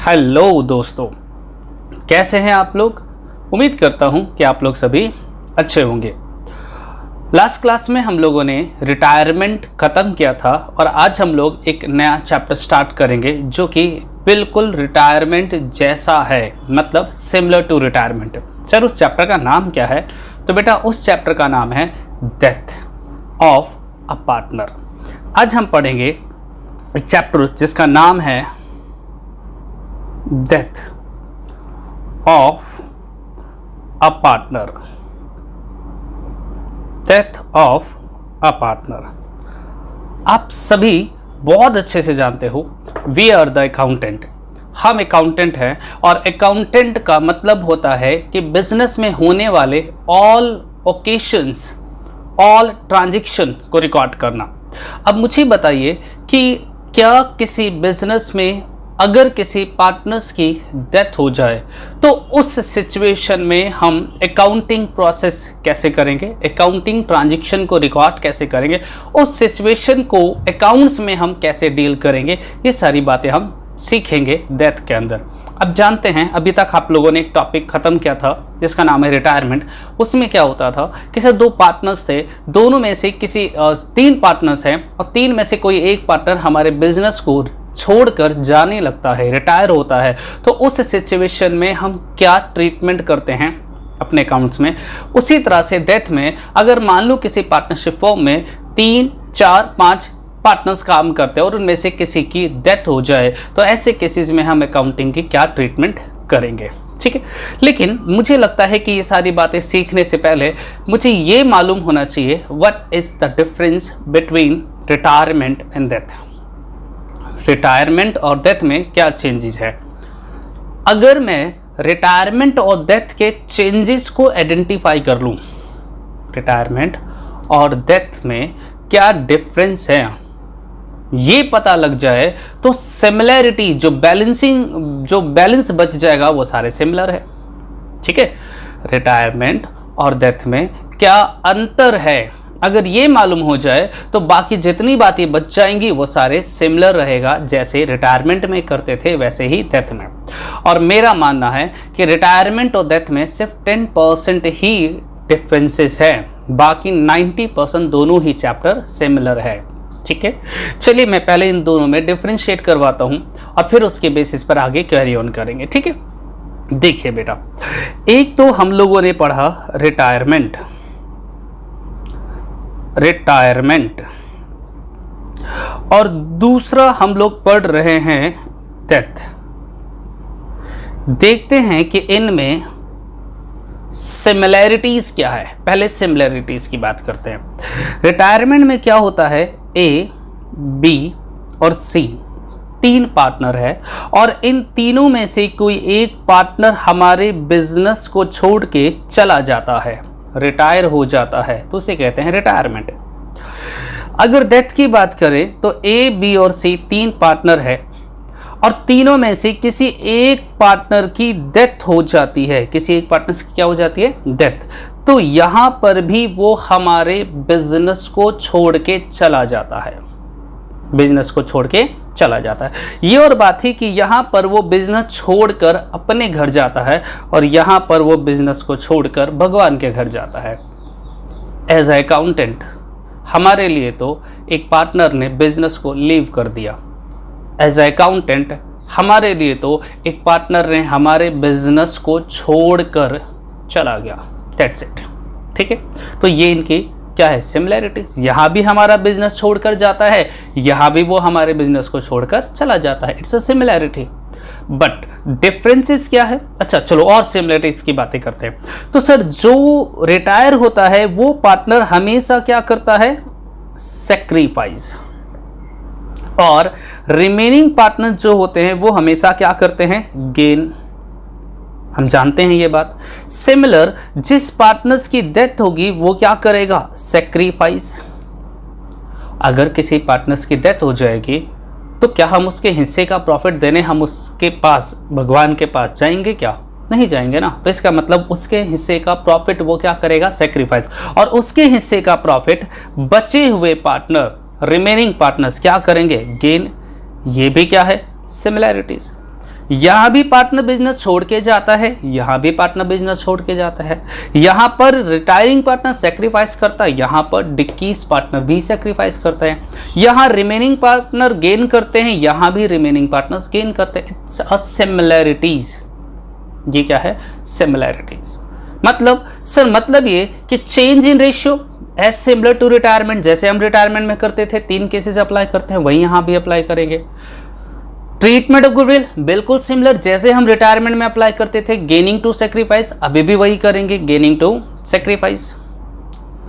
Hello दोस्तों, कैसे हैं आप लोग। उम्मीद करता हूं कि आप लोग सभी अच्छे होंगे। लास्ट क्लास में हम लोगों ने रिटायरमेंट ख़त्म किया था और आज हम लोग एक नया चैप्टर स्टार्ट करेंगे जो कि बिल्कुल रिटायरमेंट जैसा है, मतलब सिमिलर टू रिटायरमेंट। सर उस चैप्टर का नाम क्या है? तो बेटा उस चैप्टर का नाम है डेथ ऑफ अ पार्टनर। आज हम पढ़ेंगे एक चैप्टर जिसका नाम है death of a partner. Death of a partner. आप सभी बहुत अच्छे से जानते हो, वी आर द अकाउंटेंट। हम अकाउंटेंट हैं और अकाउंटेंट का मतलब होता है कि बिजनेस में होने वाले ऑल ओकेशंस, ऑल ट्रांजैक्शन को रिकॉर्ड करना। अब मुझे बताइए कि क्या किसी बिजनेस में अगर किसी पार्टनर्स की डेथ हो जाए तो उस सिचुएशन में हम अकाउंटिंग प्रोसेस कैसे करेंगे, अकाउंटिंग ट्रांजैक्शन को रिकॉर्ड कैसे करेंगे, उस सिचुएशन को अकाउंट्स में हम कैसे डील करेंगे, ये सारी बातें हम सीखेंगे डेथ के अंदर। अब जानते हैं, अभी तक आप लोगों ने एक टॉपिक ख़त्म किया था जिसका नाम है रिटायरमेंट। उसमें क्या होता था कि सर दो पार्टनर्स थे, दोनों में से किसी तीन पार्टनर्स हैं और तीन में से कोई एक पार्टनर हमारे बिजनेस को छोड़कर जाने लगता है, रिटायर होता है, तो उस सिचुएशन में हम क्या ट्रीटमेंट करते हैं अपने अकाउंट्स में। उसी तरह से डेथ में अगर मान लो किसी पार्टनरशिप फॉर्म में 3, 4, 5 पार्टनर्स काम करते हैं और उनमें से किसी की डेथ हो जाए तो ऐसे केसेस में हम अकाउंटिंग की क्या ट्रीटमेंट करेंगे, ठीक है। लेकिन मुझे लगता है कि ये सारी बातें सीखने से पहले मुझे ये मालूम होना चाहिए what is the difference between retirement and death. Retirement और डेथ में क्या चेंजेस है। अगर मैं रिटायरमेंट और डेथ के चेंजेस को आइडेंटिफाई कर लूं, रिटायरमेंट और डेथ में क्या डिफरेंस है ये पता लग जाए तो सिमिलैरिटी जो बैलेंस बच जाएगा वो सारे सिमिलर है, ठीक है। रिटायरमेंट और डेथ में क्या अंतर है, अगर ये मालूम हो जाए तो बाकी जितनी बातें बच जाएंगी वो सारे सिमिलर रहेगा, जैसे रिटायरमेंट में करते थे वैसे ही डेथ में। और मेरा मानना है कि रिटायरमेंट और डेथ में सिर्फ 10% ही डिफरेंसेस है, बाकी 90% दोनों ही चैप्टर सिमिलर है, ठीक है। चलिए मैं पहले इन दोनों में डिफरेंशिएट करवाता हूं और फिर उसके बेसिस पर आगे कैरी ऑन करेंगे, ठीक है। देखिए बेटा, एक तो हम लोगों ने पढ़ा रिटायरमेंट और दूसरा हम लोग पढ़ रहे हैं डेथ। देखते हैं कि इनमें सिमिलैरिटीज क्या है। पहले सिमिलैरिटीज की बात करते हैं। रिटायरमेंट में क्या होता है, ए, बी और सी तीन पार्टनर है और इन तीनों में से कोई एक पार्टनर हमारे बिजनेस को छोड़ के चला जाता है, रिटायर हो जाता है, तो उसे कहते हैं रिटायरमेंट। अगर डेथ की बात करें तो ए, बी और सी तीन पार्टनर है और तीनों में से किसी एक पार्टनर की डेथ हो जाती है, किसी एक पार्टनर की क्या हो जाती है, डेथ। तो यहां पर भी वो हमारे बिजनेस को छोड़ के चला जाता है, बिजनेस को छोड़ के चला जाता है। ये और बात है कि यहाँ पर वो बिजनेस छोड़कर अपने घर जाता है और यहाँ पर वो बिजनेस को छोड़कर भगवान के घर जाता है। एज ए अकाउंटेंट हमारे लिए तो एक पार्टनर ने बिजनेस को लीव कर दिया, एज ए अकाउंटेंट हमारे लिए तो एक पार्टनर ने हमारे बिजनेस को छोड़कर चला गया, दैट्स इट, ठीक है। तो ये इनकी क्या है, सिमिलैरिटीज। यहाँ भी हमारा बिजनेस छोड़कर जाता है, यहाँ भी वो हमारे बिजनेस को छोड़कर चला जाता है, it's a similarity. But differences क्या है। अच्छा चलो और सिमिलैरिटीज की बातें करते हैं। तो सर जो रिटायर होता है वो पार्टनर हमेशा क्या करता है, सैक्रिफाइस, और रिमेनिंग पार्टनर जो होते हैं वो हमेशा क्या करते हैं, गेन। हम जानते हैं ये बात। सिमिलर, जिस पार्टनर्स की डेथ होगी वो क्या करेगा, सैक्रिफाइस। अगर किसी पार्टनर्स की डेथ हो जाएगी तो क्या हम उसके हिस्से का प्रॉफिट देने हम उसके पास, भगवान के पास जाएंगे क्या, नहीं जाएंगे ना। तो इसका मतलब उसके हिस्से का प्रॉफिट वो क्या करेगा, सैक्रिफाइस, और उसके हिस्से का प्रॉफिट बचे हुए पार्टनर, रिमेनिंग पार्टनर्स क्या करेंगे, गेन। ये भी क्या है, सिमिलैरिटीज। यहाँ भी पार्टनर बिजनेस छोड़ के जाता है, यहाँ भी पार्टनर बिजनेस छोड़ के जाता है। यहाँ पर रिटायरिंग पार्टनर सेक्रीफाइस करता है, यहाँ पर डिक्कीज पार्टनर भी सेक्रीफाइस करता है। यहाँ रिमेनिंग पार्टनर गेन करते हैं, यहाँ भी रिमेनिंग पार्टनर्स गेन करते हैं। It's a similarities. ये क्या है? सिमिलैरिटीज। मतलब सर मतलब ये कि change in ratio as similar to retirement, जैसे हम रिटायरमेंट में करते थे 3 केसेस अप्लाई करते हैं, वही यहाँ भी अप्लाई करेंगे। ट्रीटमेंट ऑफ गुडविल बिल्कुल सिमिलर, जैसे हम रिटायरमेंट में अप्लाई करते थे गेनिंग टू सेक्रीफाइस, अभी भी वही करेंगे, gaining to sacrifice.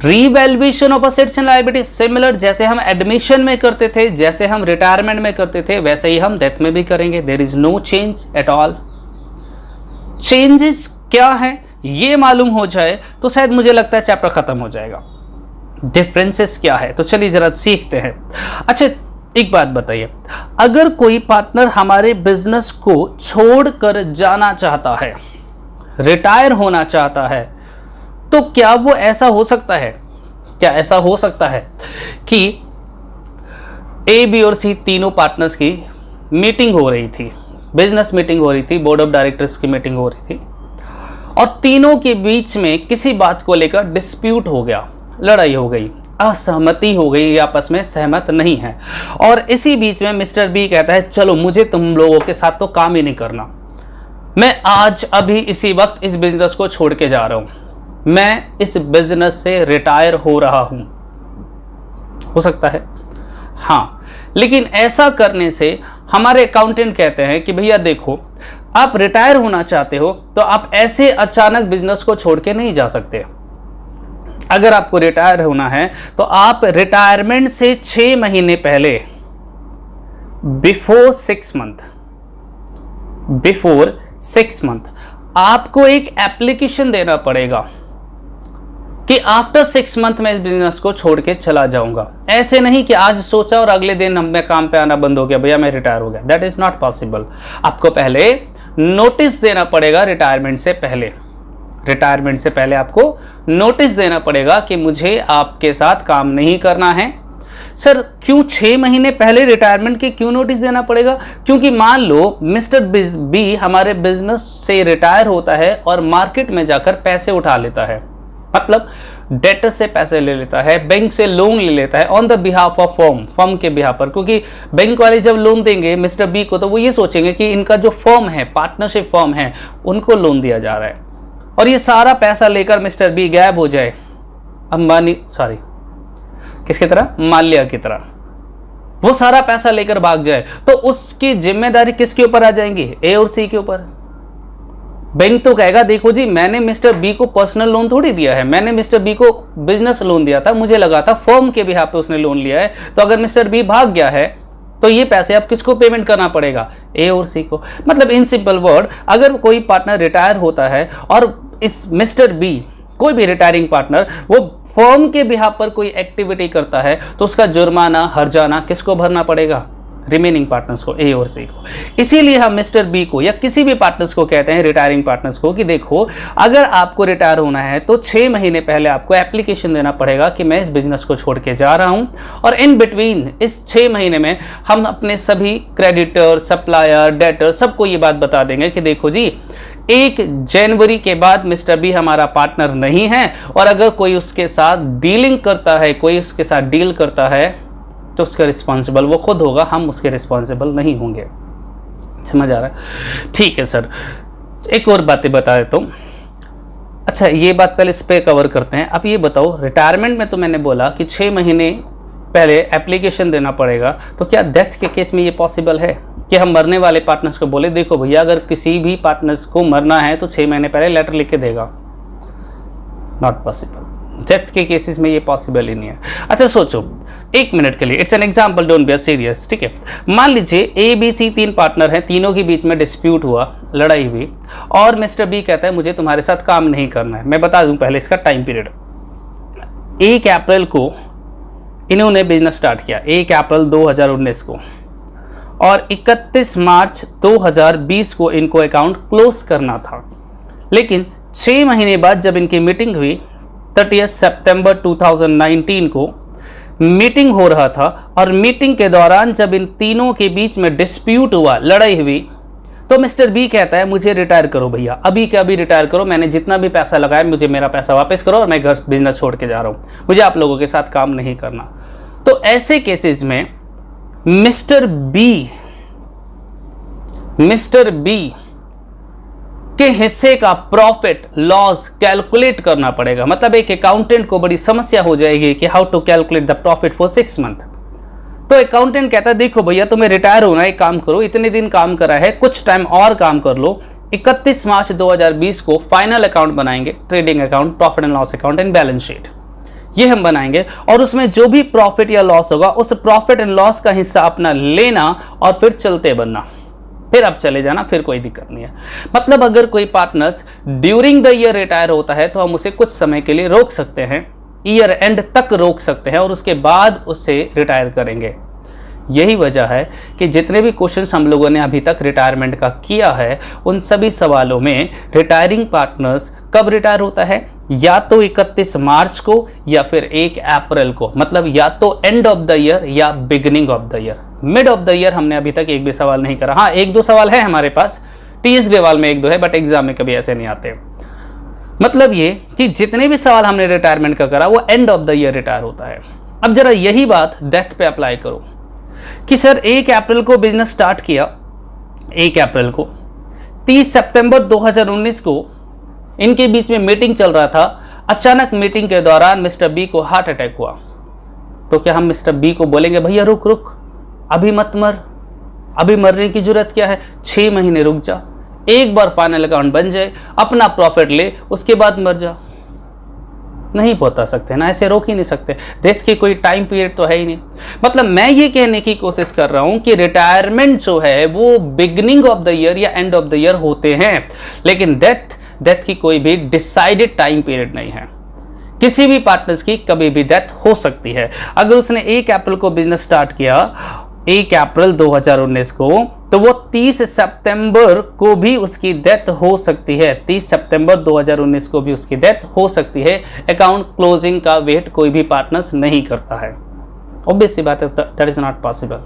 Revaluation of assets and liability similar, जैसे हम एडमिशन में करते थे, जैसे हम रिटायरमेंट में करते थे, वैसे ही हम डेथ में भी करेंगे। There is no change at all. Changes क्या है ये मालूम हो जाए तो शायद मुझे लगता है चैप्टर खत्म हो जाएगा। डिफरेंसेस क्या है तो चलिए जरा सीखते हैं। अच्छा एक बात बताइए, अगर कोई पार्टनर हमारे बिजनेस को छोड़कर जाना चाहता है, रिटायर होना चाहता है, तो क्या वो ऐसा हो सकता है, क्या ऐसा हो सकता है कि ए बी और सी तीनों पार्टनर्स की मीटिंग हो रही थी, बिजनेस मीटिंग हो रही थी, बोर्ड ऑफ डायरेक्टर्स की मीटिंग हो रही थी, और तीनों के बीच में किसी बात को लेकर डिस्प्यूट हो गया, लड़ाई हो गई, असहमति हो गई, आपस में सहमत नहीं है, और इसी बीच में मिस्टर बी कहता है चलो मुझे तुम लोगों के साथ तो काम ही नहीं करना, मैं आज अभी इसी वक्त इस बिजनेस को छोड़ के जा रहा हूं, मैं इस बिजनेस से रिटायर हो रहा हूं। हो सकता है हाँ, लेकिन ऐसा करने से हमारे अकाउंटेंट कहते हैं कि भैया देखो आप रिटायर होना चाहते हो तो आप ऐसे अचानक बिजनेस को छोड़ के नहीं जा सकते। अगर आपको रिटायर होना है तो आप रिटायरमेंट से 6 महीने पहले, बिफोर 6 मंथ आपको एक एप्लीकेशन देना पड़ेगा कि आफ्टर 6 मंथ में इस बिजनेस को छोड़ के चला जाऊंगा। ऐसे नहीं कि आज सोचा और अगले दिन मैं काम पे आना बंद हो गया, भैया मैं रिटायर हो गया, दैट इज नॉट पॉसिबल। आपको पहले नोटिस देना पड़ेगा, रिटायरमेंट से पहले आपको नोटिस देना पड़ेगा कि मुझे आपके साथ काम नहीं करना है। सर क्यों 6 महीने पहले रिटायरमेंट के क्यों नोटिस देना पड़ेगा? क्योंकि मान लो मिस्टर बी हमारे बिजनेस से रिटायर होता है और मार्केट में जाकर पैसे उठा लेता है, मतलब डेटर से पैसे ले लेता है, बैंक से लोन ले लेता है on the behalf of firm के बिहाफ पर, क्योंकि बैंक वाले जब लोन देंगे मिस्टर बी को तो वो ये सोचेंगे कि इनका जो फर्म है, पार्टनरशिप फर्म है, उनको लोन दिया जा रहा है, और ये सारा पैसा लेकर मिस्टर बी गायब हो जाए किसकी तरह, माल्या की तरह, वो सारा पैसा लेकर भाग जाए, तो उसकी जिम्मेदारी किसके ऊपर आ जाएंगी? ए और सी के ऊपर। बैंक तो कहेगा देखो जी मैंने मिस्टर बी को पर्सनल लोन थोड़ी दिया है, मैंने मिस्टर बी को बिजनेस लोन दिया था, मुझे लगा था फर्म के बिहाफ पे उसने लोन लिया है, तो अगर मिस्टर बी भाग गया है तो ये पैसे अब किसको पेमेंट करना पड़ेगा? ए और सी को। मतलब इन सिंपल वर्ड, अगर कोई पार्टनर रिटायर होता है और इस मिस्टर बी, कोई भी रिटायरिंग पार्टनर, वो फर्म के बिहाफ पर कोई एक्टिविटी करता है तो उसका जुर्माना, हर्जाना किसको भरना पड़ेगा? रिमेनिंग पार्टनर्स को, ए और सी को। इसीलिए हम मिस्टर बी को या किसी भी पार्टनर्स को कहते हैं, रिटायरिंग पार्टनर्स को, कि देखो अगर आपको रिटायर होना है तो 6 महीने पहले आपको एप्लीकेशन देना पड़ेगा कि मैं इस बिजनेस को छोड़ के जा रहा हूं, और इन बिटवीन इस 6 महीने में हम अपने सभी क्रेडिटर, सप्लायर, डेटर सबको ये बात बता देंगे कि देखो जी 1 जनवरी के बाद मिस्टर बी हमारा पार्टनर नहीं है, और अगर कोई उसके साथ डीलिंग करता है, कोई उसके साथ डील करता है तो उसका रिस्पॉन्सिबल वो खुद होगा, हम उसके रिस्पॉन्सिबल नहीं होंगे। समझ आ रहा है? ठीक है सर, एक और बातें बता देता हूँ। अच्छा ये बात पहले इस पर कवर करते हैं। अब ये बताओ, रिटायरमेंट में तो मैंने बोला कि 6 महीने पहले एप्लीकेशन देना पड़ेगा, तो क्या डेथ के केस में ये पॉसिबल है कि हम मरने वाले पार्टनर्स को बोले देखो भैया अगर किसी भी पार्टनर्स को मरना है तो 6 महीने पहले लेटर लिख के देगा? Not possible. डेथ के केसेस में ये पॉसिबल ही नहीं है। अच्छा सोचो 1 मिनट के लिए, it's an example, don't be serious, ठीक है। मान लीजिए ए बी सी 3 पार्टनर हैं, तीनों के बीच में डिस्प्यूट हुआ, लड़ाई हुई, और मिस्टर बी कहता है मुझे तुम्हारे साथ काम नहीं करना है। मैं बता दूं पहले इसका टाइम पीरियड। 1 अप्रैल को इन्होंने बिजनेस स्टार्ट किया, 1 अप्रैल 2019 को, और 31 मार्च 2020 को इनको अकाउंट क्लोज करना था। लेकिन 6 महीने बाद जब इनकी मीटिंग हुई, 30 सितंबर 2019 को मीटिंग हो रहा था, और मीटिंग के दौरान जब इन तीनों के बीच में डिस्प्यूट हुआ, लड़ाई हुई, तो मिस्टर बी कहता है मुझे रिटायर करो भैया, अभी के अभी रिटायर करो, मैंने जितना भी पैसा लगाया मुझे मेरा पैसा वापस करो और मैं घर बिजनेस छोड़ के जा रहा हूँ, मुझे आप लोगों के साथ काम नहीं करना। तो ऐसे केसेस में मिस्टर बी के हिस्से का प्रॉफिट लॉस कैलकुलेट करना पड़ेगा। मतलब एक अकाउंटेंट को बड़ी समस्या हो जाएगी कि how to calculate the profit for 6 month. तो अकाउंटेंट कहता है देखो भैया तुम्हें रिटायर होना है, एक काम करो, इतने दिन काम करा है, कुछ टाइम और काम कर लो, 31 मार्च 2020 को फाइनल अकाउंट बनाएंगे, trading account, profit and loss account and balance sheet, ये हम बनाएंगे और उसमें जो भी प्रॉफिट या लॉस होगा उस प्रॉफिट एंड लॉस का हिस्सा अपना लेना और फिर चलते बनना, फिर आप चले जाना, फिर कोई दिक्कत नहीं है। मतलब अगर कोई partners during the year retire होता है तो हम उसे कुछ समय के लिए रोक सकते हैं, ईयर एंड तक रोक सकते हैं और उसके बाद उससे रिटायर करेंगे। यही वजह है कि जितने भी क्वेश्चंस हम लोगों ने अभी तक रिटायरमेंट का किया है उन सभी सवालों में रिटायरिंग पार्टनर्स कब रिटायर होता है, या तो 31 मार्च को या फिर 1 अप्रैल को, मतलब या तो एंड ऑफ द ईयर या beginning of the year. Mid of the year हमने अभी तक एक भी सवाल नहीं करा। हाँ, 1-2 सवाल है हमारे पास, टीएस ग्रेवाल में 1-2 है, बट एग्जाम में कभी ऐसे नहीं आते। मतलब ये कि जितने भी सवाल हमने रिटायरमेंट का करा वो end of the year retire होता है। अब जरा यही बात डेथ पे अप्लाई करो कि सर 1 अप्रैल को बिजनेस स्टार्ट किया, 1 अप्रैल को, 30 सितंबर 2019 को इनके बीच में मीटिंग चल रहा था, अचानक मीटिंग के दौरान मिस्टर बी को हार्ट अटैक हुआ। तो क्या हम मिस्टर बी को बोलेंगे भैया रुक रुक, अभी मत मर, अभी मरने की जरूरत क्या है, 6 महीने रुक जा, एक बार फाइनल अकाउंट बन जाए, अपना प्रॉफिट ले, उसके बाद मर जा? नहीं बता सकते ना, ऐसे रोक ही नहीं सकते। डेथ की कोई टाइम पीरियड तो है ही नहीं। मतलब मैं ये कहने की कोशिश कर रहा हूं कि रिटायरमेंट जो है वो बिगिनिंग ऑफ द ईयर या एंड ऑफ द ईयर होते हैं, लेकिन डेथ की कोई भी डिसाइडेड टाइम पीरियड नहीं है। किसी भी पार्टनर्स की कभी भी डेथ हो सकती है। अगर उसने 1 अप्रैल को बिजनेस स्टार्ट किया, 1 अप्रैल 2019 को, तो वो 30 सितंबर को भी उसकी डेथ हो सकती है, 30 सितंबर 2019 को भी उसकी डेथ हो सकती है। अकाउंट क्लोजिंग का वेट कोई भी पार्टनर्स नहीं करता है, ऑब्वियस सी बात है, दैट इज नॉट पॉसिबल।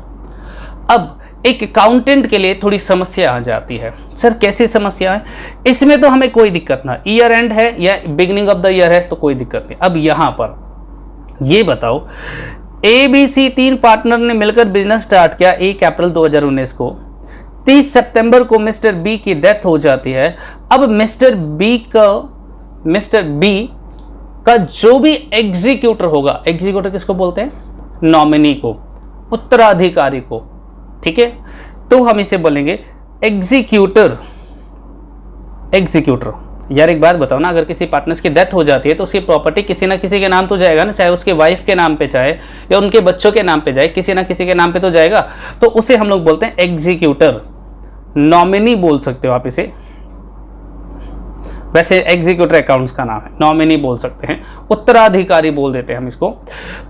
अब एक अकाउंटेंट के लिए थोड़ी समस्या आ जाती है। सर कैसी समस्या है? इसमें तो हमें कोई दिक्कत ना, ईयर एंड है या बिगिनिंग ऑफ द ईयर है तो कोई दिक्कत नहीं। अब यहां पर ये बताओ, ABC 3 पार्टनर ने मिलकर बिजनेस स्टार्ट किया 1 अप्रैल 2019 को, 30 सितंबर को मिस्टर बी की डेथ हो जाती है। अब मिस्टर बी का जो भी एग्जीक्यूटर होगा, एग्जीक्यूटर किसको बोलते हैं? नॉमिनी को, उत्तराधिकारी को, ठीक है? तो हम इसे बोलेंगे एग्जीक्यूटर। यार एक बात बताओ ना, अगर किसी पार्टनर्स की डेथ हो जाती है तो उसकी प्रॉपर्टी किसी ना किसी के नाम तो जाएगा ना, चाहे उसके वाइफ के नाम पे जाए या उनके बच्चों के नाम पे जाए, किसी ना किसी के नाम पे तो जाएगा। तो उसे हम लोग बोलते हैं एग्जीक्यूटर, नॉमिनी बोल सकते हो आप इसे। वैसे एग्जीक्यूटर अकाउंट्स का नाम है, नॉमिनी बोल सकते हैं, उत्तराधिकारी बोल देते हैं हम इसको।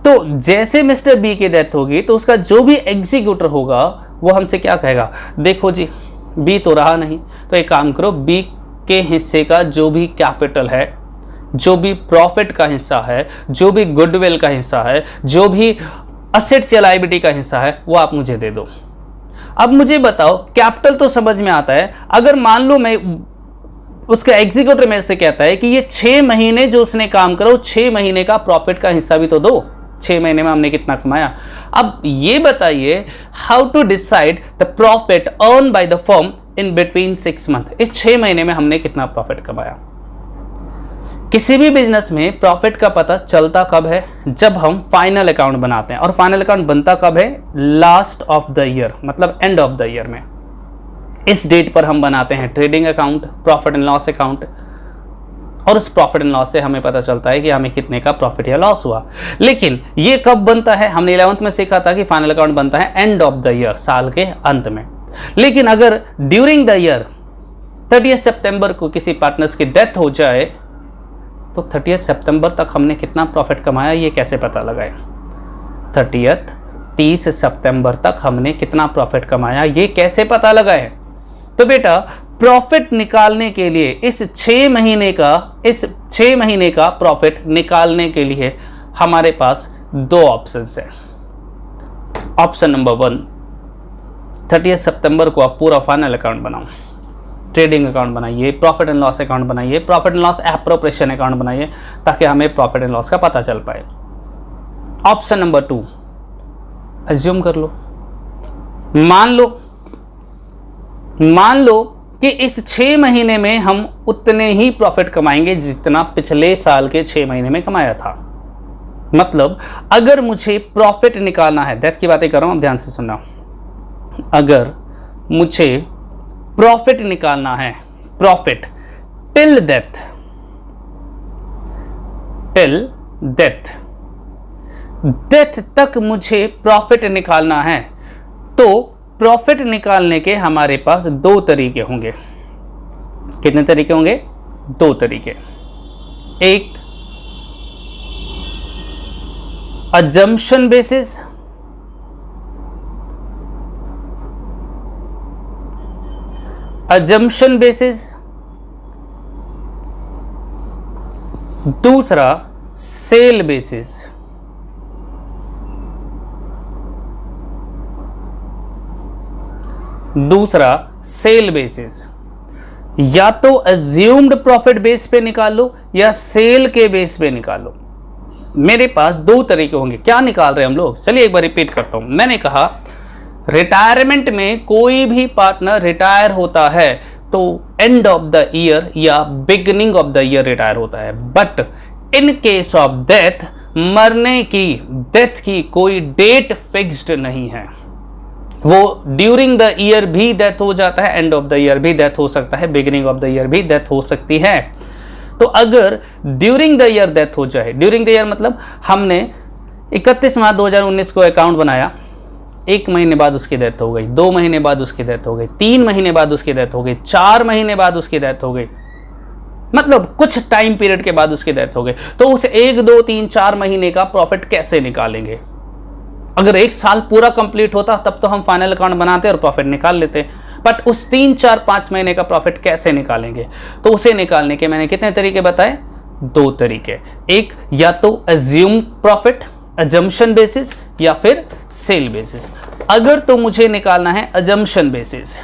तो जैसे मिस्टर बी की डेथ होगी तो उसका जो भी एग्जीक्यूटर होगा वो हमसे क्या कहेगा, देखो जी बी तो रहा नहीं, तो एक काम करो, बी के हिस्से का जो भी कैपिटल है, जो भी प्रॉफिट का हिस्सा है, जो भी गुडविल का हिस्सा है, जो भी असेट्स या लायबिलिटी का हिस्सा है, वो आप मुझे दे दो। अब मुझे बताओ, कैपिटल तो समझ में आता है, अगर मान लो मैं उसका एग्जीक्यूटर मेरे से कहता है कि ये 6 महीने जो उसने काम करा, 6 महीने का प्रॉफिट का हिस्सा भी तो दो, 6 महीने में हमने कितना कमाया। अब ये बताइए, how to decide the profit earn by the firm in between 6 month, इस 6 महीने में हमने कितना प्रॉफिट कमाया। किसी भी बिजनेस में प्रॉफिट का पता चलता कब है? जब हम फाइनल अकाउंट बनाते हैं, और फाइनल अकाउंट बनता कब है? लास्ट ऑफ द ईयर, मतलब एंड ऑफ द ईयर में। इस डेट पर हम बनाते हैं trading account, profit and loss account, और उस प्रॉफिट एंड लॉस से हमें पता चलता है कि हमें कितने का प्रॉफिट या लॉस हुआ। लेकिन ये कब बनता है? हमने 11th में सीखा था कि फाइनल अकाउंट बनता है एंड ऑफ द ईयर, साल के अंत में। लेकिन अगर ड्यूरिंग द ईयर 30 सितंबर को किसी पार्टनर्स की डेथ हो जाए तो 30 सितंबर तक हमने कितना प्रॉफिट कमाया, ये कैसे पता लगाए? 30 सितंबर तक हमने कितना प्रॉफिट कमाया, ये कैसे पता लगाए? तो बेटा प्रॉफिट निकालने के लिए इस 6 महीने का प्रॉफिट निकालने के लिए हमारे पास 2 ऑप्शंस हैं। ऑप्शन नंबर 1, 30 सितंबर को आप पूरा फाइनल अकाउंट बनाओ। ट्रेडिंग अकाउंट बनाइए, प्रॉफिट एंड लॉस अकाउंट बनाइए, profit and loss appropriation account बनाइए, ताकि हमें प्रॉफिट एंड लॉस का पता चल पाए। ऑप्शन नंबर 2, अज्यूम कर लो, मान लो कि इस 6 महीने में हम उतने ही प्रॉफिट कमाएंगे जितना पिछले साल के 6 महीने में कमाया था। मतलब अगर मुझे प्रॉफिट निकालना है, डेथ की बातें कर रहा हूं, ध्यान से सुनना, अगर मुझे प्रॉफिट निकालना है, प्रॉफिट टिल डेथ तक मुझे प्रॉफिट निकालना है, तो प्रॉफिट निकालने के हमारे पास 2 तरीके होंगे। कितने तरीके होंगे? 2 तरीके। एक अजम्पशन बेसिस, दूसरा सेल बेसिस। या तो अज्यूम्ड प्रॉफिट बेस पे निकाल लो या सेल के बेस पे निकाल लो। मेरे पास 2 तरीके होंगे। क्या निकाल रहे हैं हम लोग? चलिए एक बार रिपीट करता हूं। मैंने कहा रिटायरमेंट में कोई भी पार्टनर रिटायर होता है तो एंड ऑफ द ईयर या beginning of the year retire होता है, but in case of death, मरने की, डेथ की कोई डेट फिक्स्ड नहीं है। वो ड्यूरिंग द ईयर भी डेथ हो जाता है, एंड ऑफ द ईयर भी डेथ हो सकता है, बिगिनिंग ऑफ द ईयर भी डेथ हो सकती है। तो अगर ड्यूरिंग द ईयर डेथ हो जाए, ड्यूरिंग द ईयर मतलब हमने 31 मार्च 2019 को अकाउंट बनाया, 1 महीने बाद उसकी डेथ हो गई, 2 महीने बाद उसकी डेथ हो गई, 3 महीने बाद उसकी डेथ हो गई, 4 महीने बाद उसकी डेथ हो गई, मतलब कुछ टाइम पीरियड के बाद उसकी डेथ हो गई, तो उस 1, 2, 3, 4 महीने का प्रॉफिट कैसे निकालेंगे? अगर 1 साल पूरा कंप्लीट होता तब तो हम फाइनल अकाउंट बनाते और प्रॉफिट निकाल लेते, बट उस 3, 4, 5 महीने का प्रॉफिट कैसे निकालेंगे? तो उसे निकालने के मैंने कितने तरीके बताए? 2 तरीके। एक, या तो अज्यूम प्रॉफिट, अजम्पशन बेसिस, या फिर सेल बेसिस। अगर तो मुझे निकालना है अजम्पशन बेसिस,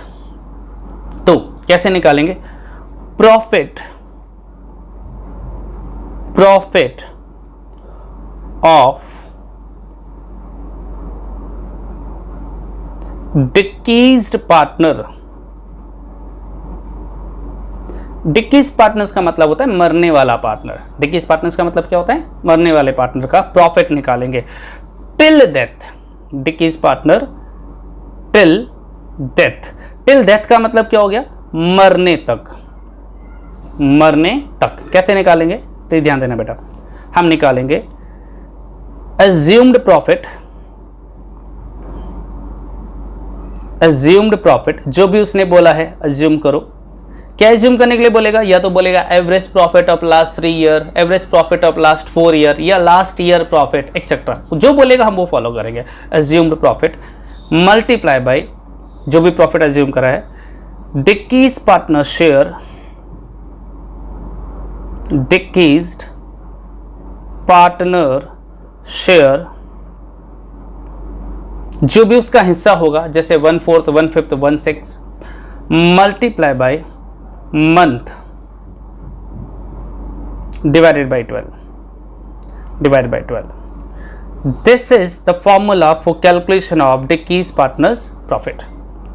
तो कैसे निकालेंगे? Profit of decreased partner. Decrease partners का मतलब होता है मरने वाला पार्टनर। डिक्रीज पार्टनर्स का मतलब क्या होता है? मरने वाले पार्टनर का प्रॉफिट निकालेंगे till death. Decrease partner till death. Till death का मतलब क्या हो गया? मरने तक। मरने तक कैसे निकालेंगे? तो ध्यान देना बेटा, हम निकालेंगे अज्यूम्ड प्रॉफिट, जो भी उसने बोला है अज्यूम करो। क्या अज्यूम करने के लिए बोलेगा? या तो बोलेगा average profit of last 3 year, average profit of last 4 year, या लास्ट ईयर प्रॉफिट एक्सेट्रा। जो बोलेगा हम वो फॉलो करेंगे। अज्यूम्ड प्रॉफिट मल्टीप्लाई बाय जो भी प्रॉफिट अज्यूम करा है, decrease partner share, decreased partner share, जो भी उसका हिस्सा होगा, जैसे 1/4, 1/5, 1/6, multiply by month divided by 12। This is the formula for calculation of decrease partners profit.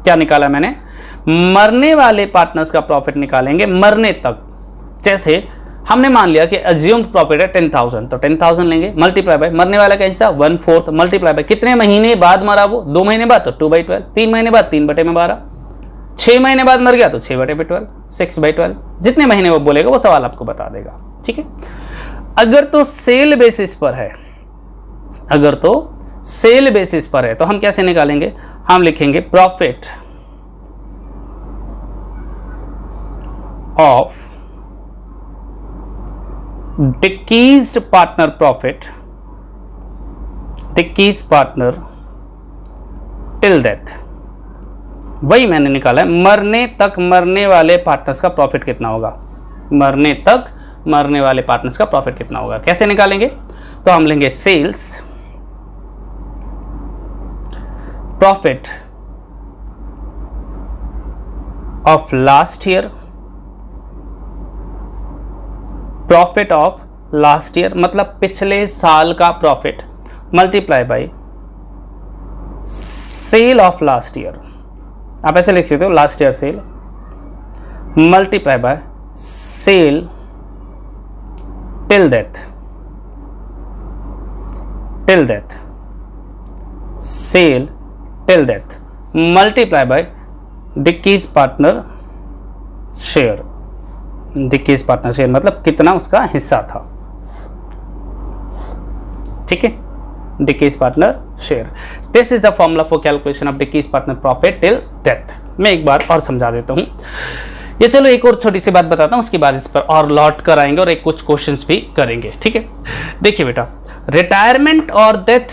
क्या निकाला मैंने? मरने वाले पार्टनर्स का प्रॉफिट निकालेंगे मरने तक। जैसे हमने मान लिया कि अज्यूम्ड प्रॉफिट है 10,000, तो 10,000 लेंगे, मल्टीप्लाई बाय मरने वाला का हिस्सा 1/4, मल्टीप्लाई बाय कितने महीने बाद मरा वो? 2 महीने बाद, तो 2/12, 3 महीने बाद 3/12, 6 महीने बाद मर गया तो 6/12, 6/12। जितने महीने वो बोलेगा वो सवाल आपको बता देगा। ठीक है। अगर तो सेल बेसिस पर है, तो हम कैसे निकालेंगे? हम लिखेंगे profit of decreased partner till death. वही मैंने निकाला है, मरने तक मरने वाले पार्टनर्स का प्रॉफिट कितना होगा। मरने तक मरने वाले पार्टनर्स का प्रॉफिट कितना होगा, कैसे निकालेंगे? तो हम लेंगे sales profit of last year, profit of last year मतलब पिछले साल का profit, multiply by sale of last year, आप ऐसे लिख सकते हो last year sale, multiply by sale till death, sale till death, multiply by डिक्कीज पार्टनर शेयर, डिक्कीज पार्टनर शेयर मतलब कितना उसका हिस्सा था, ठीक है, डिक्कीज partner share. This is the formula for calculation of डिक्कीज पार्टनर प्रॉफिट टिल डेथ। मैं एक बार और समझा देता हूं ये, चलो एक और छोटी सी बात बताता हूं, उसके बाद इस पर और लौट कर आएंगे और एक कुछ क्वेश्चंस भी करेंगे, ठीक है। देखिए बेटा, रिटायरमेंट और death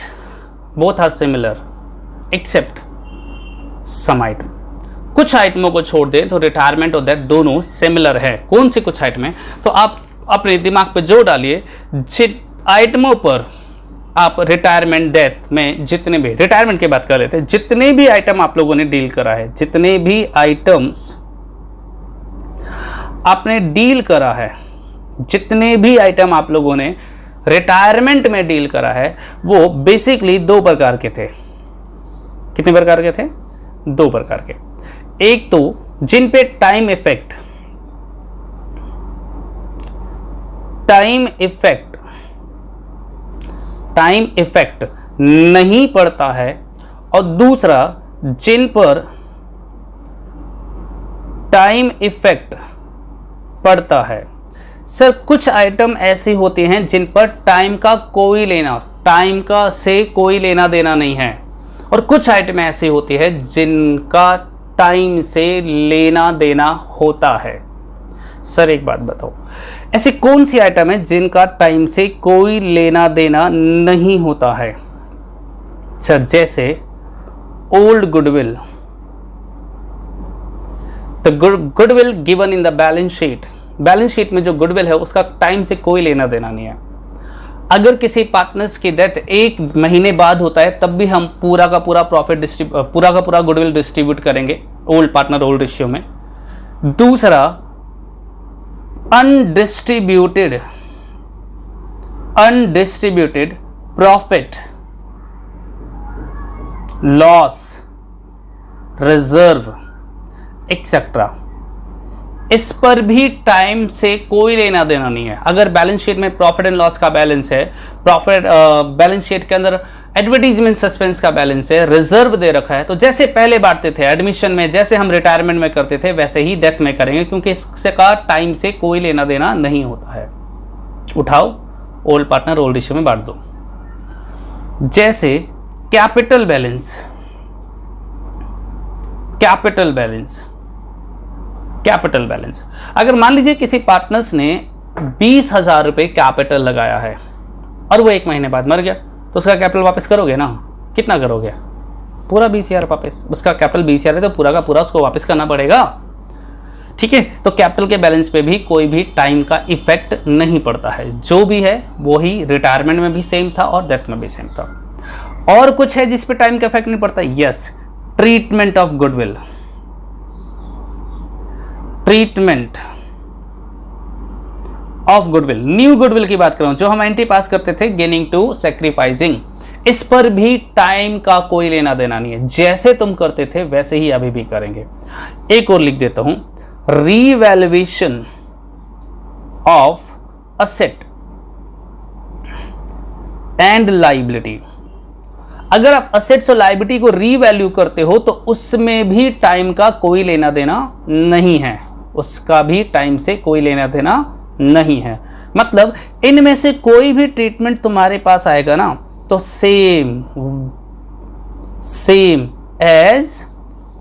both are similar except some item, कुछ आइटमों को छोड़ दें तो रिटायरमेंट और डेथ दोनों सिमिलर है। कौन सी कुछ आइटम है, तो आप अपने दिमाग पे जोर डालिए, जिन आइटमों पर आप रिटायरमेंट डेथ में जितने भी, रिटायरमेंट की बात कर रहे थे, जितने भी आइटम आप लोगों ने डील करा है, जितने भी आइटम्स आपने डील करा है, जितने भी आइटम आप लोगों ने रिटायरमेंट में डील करा है, वो बेसिकली दो प्रकार के थे। कितने प्रकार के थे? दो प्रकार के। एक तो जिन पे टाइम इफेक्ट नहीं पड़ता है, और दूसरा जिन पर टाइम इफेक्ट पड़ता है। सर कुछ आइटम ऐसे होते हैं जिन पर टाइम का से कोई लेना देना नहीं है, और कुछ आइटम ऐसे होते हैं जिनका टाइम से लेना देना होता है। सर एक बात बताओ, ऐसी कौन सी आइटम है जिनका टाइम से कोई लेना देना नहीं होता है? सर जैसे old goodwill, the goodwill given in the balance sheet में जो गुडविल है उसका टाइम से कोई लेना देना नहीं है। अगर किसी पार्टनर्स की डेथ एक महीने बाद होता है तब भी हम पूरा का पूरा गुडविल डिस्ट्रीब्यूट करेंगे ओल्ड पार्टनर ओल्ड रेशियो में। दूसरा undistributed profit, loss, reserve etcetera, इस पर भी टाइम से कोई लेना देना नहीं है। अगर बैलेंस शीट में प्रॉफिट एंड लॉस का बैलेंस है, बैलेंस शीट के अंदर एडवर्टीजमेंट सस्पेंस का बैलेंस है, रिजर्व दे रखा है, तो जैसे पहले बांटते थे एडमिशन में, जैसे हम रिटायरमेंट में करते थे, वैसे ही डेथ में करेंगे, क्योंकि इसका टाइम से कोई लेना देना नहीं होता है। उठाओ, ओल्ड पार्टनर ओल्ड रेशियो में बांट दो। जैसे कैपिटल बैलेंस, अगर मान लीजिए किसी पार्टनर्स ने 20,000 रुपये कैपिटल लगाया है और वो एक महीने बाद मर गया, तो उसका कैपिटल वापस करोगे ना? कितना करोगे? पूरा 20,000 वापस। उसका कैपिटल 20,000 है तो पूरा का पूरा उसको वापस करना पड़ेगा, ठीक है। तो कैपिटल के बैलेंस पे भी कोई भी टाइम का इफेक्ट नहीं पड़ता है, जो भी है वो ही रिटायरमेंट में भी सेम था और डेथ में भी सेम था। और कुछ है जिस पे टाइम का इफेक्ट नहीं पड़ता? Yes, treatment of goodwill, new goodwill की बात कर रहा हूं, जो हम एंटी पास करते थे, गेनिंग टू सैक्रिफाइसिंग, इस पर भी टाइम का कोई लेना देना नहीं है। जैसे तुम करते थे वैसे ही अभी भी करेंगे। एक और लिख देता हूं, revaluation of asset and liability. अगर आप असेट्स और लायबिलिटी को रीवैल्यू करते हो तो उसमें भी टाइम का कोई लेना देना नहीं है, उसका भी टाइम से कोई लेना देना नहीं है। मतलब इनमें से कोई भी ट्रीटमेंट तुम्हारे पास आएगा ना, तो सेम एज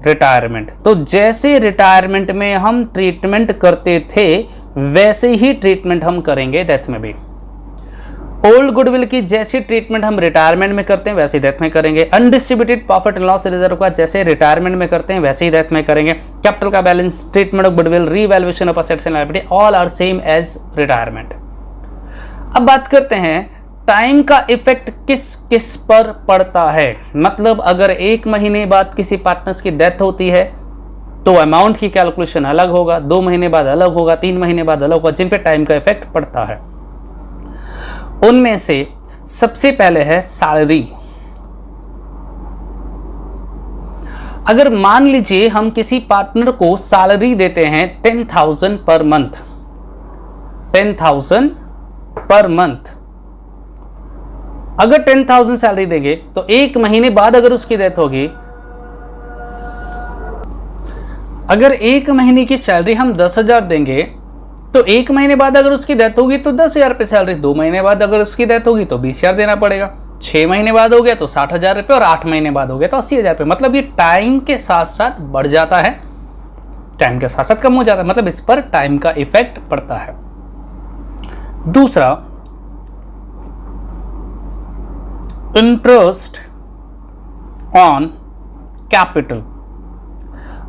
रिटायरमेंट। तो जैसे रिटायरमेंट में हम ट्रीटमेंट करते थे वैसे ही ट्रीटमेंट हम करेंगे डेथ में भी। ओल्ड गुडविल की जैसी ट्रीटमेंट हम रिटायरमेंट में करते हैं वैसे ही डेथ में करेंगे। Undistributed profit and loss reserve का जैसे रिटायरमेंट में करते हैं वैसे ही डेथ में करेंगे। कैपिटल का balance, treatment of goodwill, revaluation of assets and liability, all are same as retirement. अब बात करते हैं टाइम का इफेक्ट किस किस पर पड़ता है। मतलब अगर एक महीने बाद किसी पार्टनर्स की डेथ होती है तो अमाउंट की कैलकुलेशन अलग होगा, 2 महीने बाद अलग होगा, 3 महीने बाद अलग होगा, जिन पे टाइम का इफेक्ट पड़ता है। उनमें से सबसे पहले है सैलरी। अगर मान लीजिए हम किसी पार्टनर को सैलरी देते हैं 10,000 पर मंथ, 10,000 पर मंथ, अगर 10,000 सैलरी देंगे तो 1 महीने बाद अगर उसकी डेथ होगी, अगर 1 महीने की सैलरी हम 10,000 देंगे तो 1 महीने बाद अगर उसकी डेथ होगी तो 10,000 रुपये सैलरी, 2 महीने बाद अगर उसकी डेथ होगी तो 20,000 देना पड़ेगा, 6 महीने बाद हो गया तो 60,000 रुपये, और 8 महीने बाद हो गया तो 80,000 रुपये। मतलब ये टाइम के साथ साथ बढ़ जाता है, टाइम के साथ साथ कम हो जाता है, मतलब इस पर टाइम का इफेक्ट पड़ता है। दूसरा, इंटरेस्ट ऑन कैपिटल।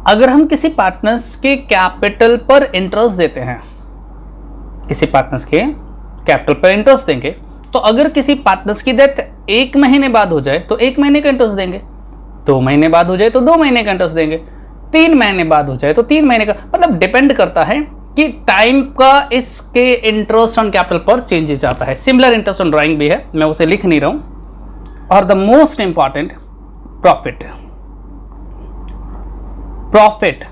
अगर हम किसी पार्टनर्स के कैपिटल पर इंटरेस्ट देते हैं, किसी पार्टनर्स के कैपिटल पर इंटरेस्ट देंगे, तो अगर किसी पार्टनर्स की डेथ 1 महीने बाद हो जाए तो 1 महीने का इंटरेस्ट देंगे, 2 महीने बाद हो जाए तो 2 महीने का इंटरेस्ट देंगे, 3 महीने बाद हो जाए तो 3 महीने का, मतलब डिपेंड करता है कि टाइम का इसके इंटरेस्ट ऑन कैपिटल पर चेंजेस आता है। सिमिलर इंटरेस्ट ऑन ड्राइंग भी है, मैं उसे लिख नहीं रहा हूं। और the most important, profit, profit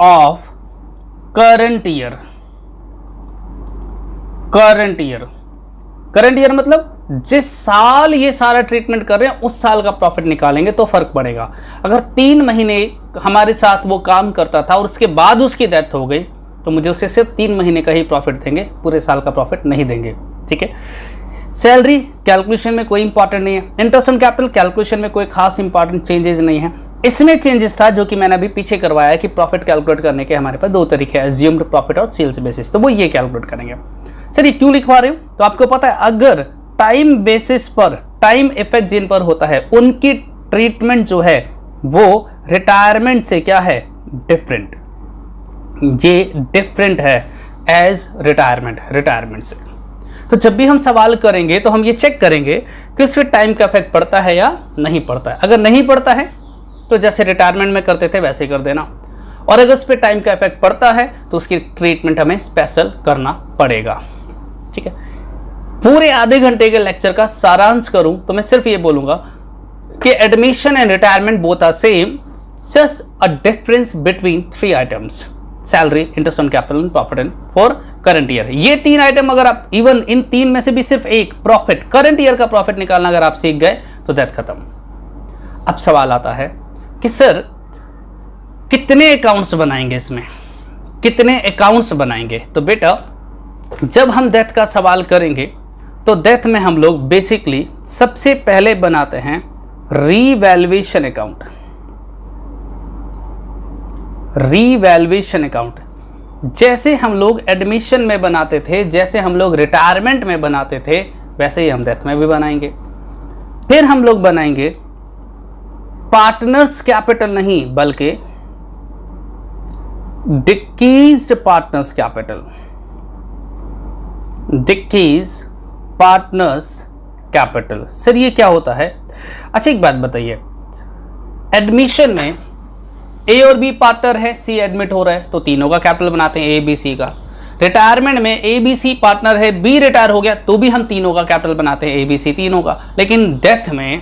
of current year. Current year, current year मतलब जिस साल ये सारा ट्रीटमेंट कर रहे हैं उस साल का प्रॉफिट निकालेंगे तो फर्क पड़ेगा। अगर 3 महीने हमारे साथ वो काम करता था और उसके बाद उसकी डेथ हो गई तो मुझे उसे सिर्फ 3 महीने का ही प्रॉफिट देंगे, पूरे साल का प्रॉफिट नहीं देंगे। ठीक है। सैलरी कैलकुलेशन में कोई इंपॉर्टेंट नहीं है, इंटरेस्ट ऑन कैपिटल कैलकुलेशन में कोई खास इंपॉर्टेंट चेंजेस नहीं है। इसमें चेंजेस था जो कि मैंने अभी पीछे करवाया है कि प्रॉफिट कैलकुलेट करने के हमारे पास 2 तरीके हैं, अज्यूम्ड प्रॉफिट और सेल्स बेसिस, तो वो ये कैलकुलेट करेंगे। सर ये क्यों लिखवा रहे हो, तो आपको पता है अगर टाइम बेसिस पर टाइम इफेक्ट जिन पर होता है उनकी ट्रीटमेंट जो है वो रिटायरमेंट से क्या है, डिफरेंट, ये डिफरेंट है एज रिटायरमेंट से। तो जब भी हम सवाल करेंगे तो हम ये चेक करेंगे कि उस पर टाइम का इफेक्ट पड़ता है या नहीं पड़ता है। अगर नहीं पड़ता है तो जैसे रिटायरमेंट में करते थे वैसे कर देना, और अगर उस पर टाइम का इफेक्ट पड़ता है तो उसकी ट्रीटमेंट हमें स्पेशल करना पड़ेगा। ठीक है। पूरे आधे घंटे के लेक्चर का सारांश करूं तो मैं सिर्फ ये बोलूंगा कि admission and retirement both are same, just a difference between 3 items, salary, interest on capital and profit and for current year. ये 3 आइटम अगर आप इवन इन 3 में से भी सिर्फ एक प्रॉफिट, करंट ईयर का प्रॉफिट निकालना अगर आप सीख गए तो दैट खत्म। अब सवाल आता है कि सर कितने अकाउंट्स बनाएंगे, इसमें कितने अकाउंट्स बनाएंगे। तो बेटा जब हम डेथ का सवाल करेंगे तो डेथ में हम लोग बेसिकली सबसे पहले बनाते हैं रीवैल्यूएशन अकाउंट। रीवैल्यूएशन अकाउंट जैसे हम लोग एडमिशन में बनाते थे, जैसे हम लोग रिटायरमेंट में बनाते थे, वैसे ही हम डेथ में भी बनाएंगे। फिर हम लोग बनाएंगे पार्टनर्स कैपिटल नहीं बल्कि decreased partners capital, decrease partners capital. Sir ये क्या होता है? अच्छा एक बात बताइए, एडमिशन में ए और बी पार्टनर है, सी एडमिट हो रहा है तो तीनों का कैपिटल बनाते हैं, ए बी सी का। रिटायरमेंट में ए बी सी पार्टनर है, बी रिटायर हो गया तो भी हम तीनों का कैपिटल बनाते हैं, ए बी सी तीनों का। लेकिन डेथ में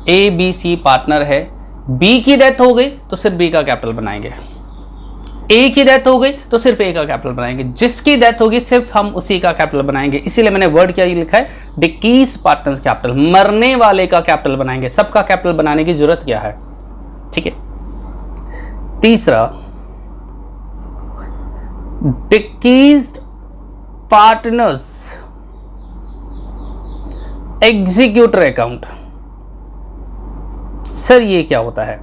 ए बी सी पार्टनर है, बी की डेथ हो गई तो सिर्फ बी का कैपिटल बनाएंगे, ए की डेथ हो गई तो सिर्फ ए का कैपिटल बनाएंगे, जिसकी डेथ होगी सिर्फ हम उसी का कैपिटल बनाएंगे। इसीलिए मैंने वर्ड क्या लिखा है, डिक्रीज पार्टनर्स कैपिटल, मरने वाले का कैपिटल बनाएंगे, सबका कैपिटल बनाने की जरूरत क्या है। ठीक है। तीसरा decreased partners executor account. Sir ये क्या होता है?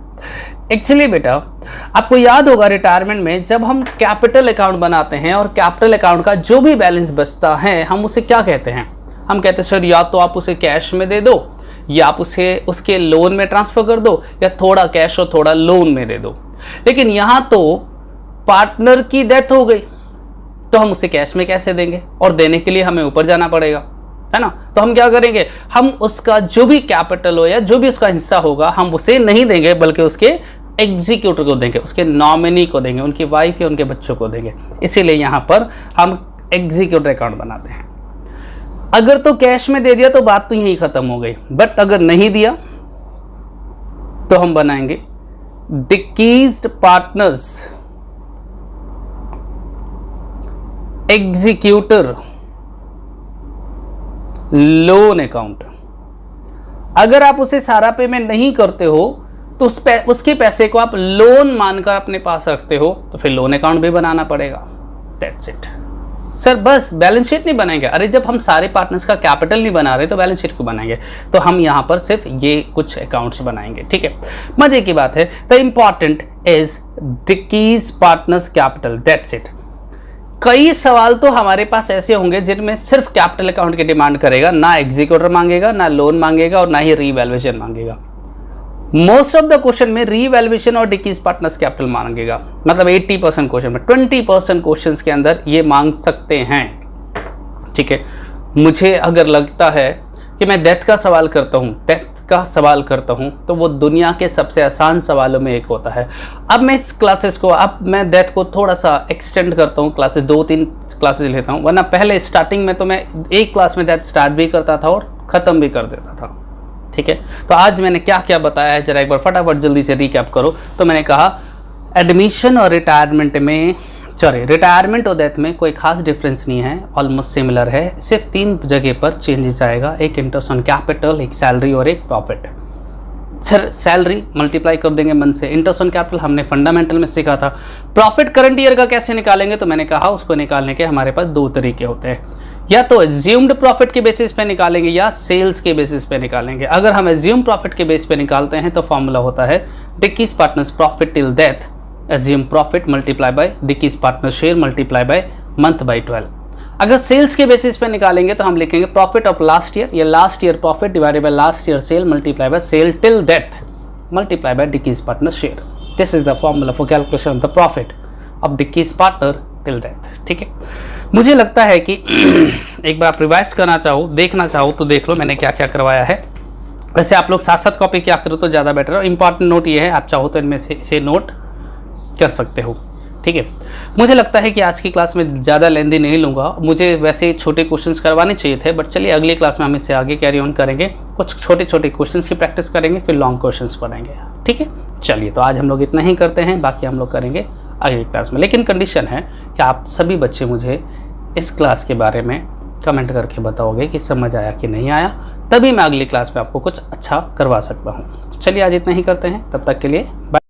एक्चुअली बेटा आपको याद होगा रिटायरमेंट में जब हम कैपिटल अकाउंट बनाते हैं और कैपिटल अकाउंट का जो भी बैलेंस बचता है हम उसे क्या कहते हैं? हम कहते हैं सर या तो आप उसे कैश में दे दो, या आप उसे उसके लोन में ट्रांसफर कर दो, या थोड़ा कैश और थोड़ा लोन में दे दो। लेकिन यहां तो पार्टनर की डेथ हो गई तो हम उसे कैश में कैसे देंगे, और देने के लिए हमें ऊपर जाना पड़ेगा, है ना। तो हम क्या करेंगे, हम उसका जो भी कैपिटल हो या जो भी उसका हिस्सा होगा हम उसे नहीं देंगे बल्कि उसके एग्जीक्यूटर को देंगे, उसके नॉमिनी को देंगे, उनकी वाइफ या उनके बच्चों को देंगे। इसीलिए यहाँ पर हम एग्जीक्यूटर अकाउंट बनाते हैं। अगर तो कैश में दे दिया तो बात तो यहीं खत्म हो गई, बट अगर नहीं दिया तो हम बनाएंगे decreased partners executor loan account. अगर आप उसे सारा पेमेंट नहीं करते हो तो उसके पैसे को आप लोन मानकर अपने पास रखते हो, तो फिर लोन अकाउंट भी बनाना पड़ेगा। दैट्स इट सर, बस बैलेंस शीट नहीं बनाएंगे। अरे जब हम सारे पार्टनर्स का कैपिटल नहीं बना रहे तो बैलेंस शीट क्यों बनाएंगे? तो हम यहाँ पर सिर्फ ये कुछ अकाउंट्स बनाएंगे। ठीक है, मजे की बात है। The important is decrease partners capital, that's it. कई सवाल तो हमारे पास ऐसे होंगे जिनमें सिर्फ कैपिटल अकाउंट की डिमांड करेगा, ना एग्जीक्यूटर मांगेगा, ना लोन मांगेगा और ना ही रीवैल्यूएशन मांगेगा। मोस्ट ऑफ द क्वेश्चन में रीवैल्यूएशन और डिक्रीज पार्टनर्स कैपिटल मांगेगा, मतलब 80% क्वेश्चन में। 20% क्वेश्चंस के अंदर ये मांग सकते हैं। ठीक है, मुझे अगर लगता है कि मैं डेथ का सवाल करता हूँ, तो वो दुनिया के सबसे आसान सवालों में एक होता है। अब मैं इस क्लासेस को, अब मैं डेथ को थोड़ा सा एक्सटेंड करता हूँ, क्लासेस 2-3 क्लासेस लेता हूँ, वरना पहले स्टार्टिंग में तो मैं एक क्लास में डेथ स्टार्ट भी करता था और ख़त्म भी कर देता था। ठीक है, तो आज मैंने क्या क्या बताया है जरा एक बार फटाफट जल्दी से रिकैप करो। तो मैंने कहा एडमिशन और रिटायरमेंट और डेथ में कोई खास डिफरेंस नहीं है, ऑलमोस्ट सिमिलर है। सिर्फ 3 जगह पर चेंजेस आएगा, एक इंटरेस्ट ऑन कैपिटल, एक सैलरी और एक प्रॉफिट। सर सैलरी मल्टीप्लाई कर देंगे मन से, इंटरेस्ट ऑन कैपिटल हमने फंडामेंटल में सीखा था। प्रॉफिट करंट ईयर का कैसे निकालेंगे? तो मैंने कहा उसको निकालने के हमारे पास 2 तरीके होते हैं, या तो एज्यूम्ड प्रॉफिट के बेसिस पे निकालेंगे या सेल्स के बेसिस पे निकालेंगे। अगर हम एज्यूम प्रॉफिट के बेस पे निकालते हैं तो फॉर्मूला होता है decrease partners profit till death, assume profit multiply by decrease partner share multiply by month by 12। अगर सेल्स के बेसिस पे निकालेंगे तो हम लिखेंगे प्रॉफिट ऑफ लास्ट ईयर या last year profit divided by last year sale multiply by sale till death multiply by decrease partner share. This is the formula for calculation of the profit of decrease partner till death. ठीक है, मुझे लगता है कि एक बार आप revise करना चाहो, देखना चाहो तो देख लो मैंने क्या क्या करवाया है। वैसे आप लोग साथ साथ कॉपी क्या करो तो ज़्यादा बेटर है। इंपॉर्टेंट नोट ये है, आप चाहो तो इनमें से इसे नोट कर सकते हो। ठीक है, मुझे लगता है कि आज की क्लास में ज़्यादा लेंदी नहीं लूँगा। मुझे वैसे छोटे क्वेश्चंस करवाने चाहिए थे, बट चलिए अगली क्लास में हम इससे आगे कैरी ऑन करेंगे। कुछ छोटे छोटे क्वेश्चंस की प्रैक्टिस करेंगे, फिर लॉन्ग क्वेश्चंस पढ़ेंगे। ठीक है, चलिए तो आज हम लोग इतना ही करते हैं, बाकी हम लोग करेंगे अगली क्लास में। लेकिन कंडीशन है कि आप सभी बच्चे मुझे इस क्लास के बारे में कमेंट करके बताओगे कि समझ आया कि नहीं आया, तभी मैं अगली क्लास में आपको कुछ अच्छा करवा सकता हूँ। चलिए आज इतना ही करते हैं, तब तक के लिए बाय।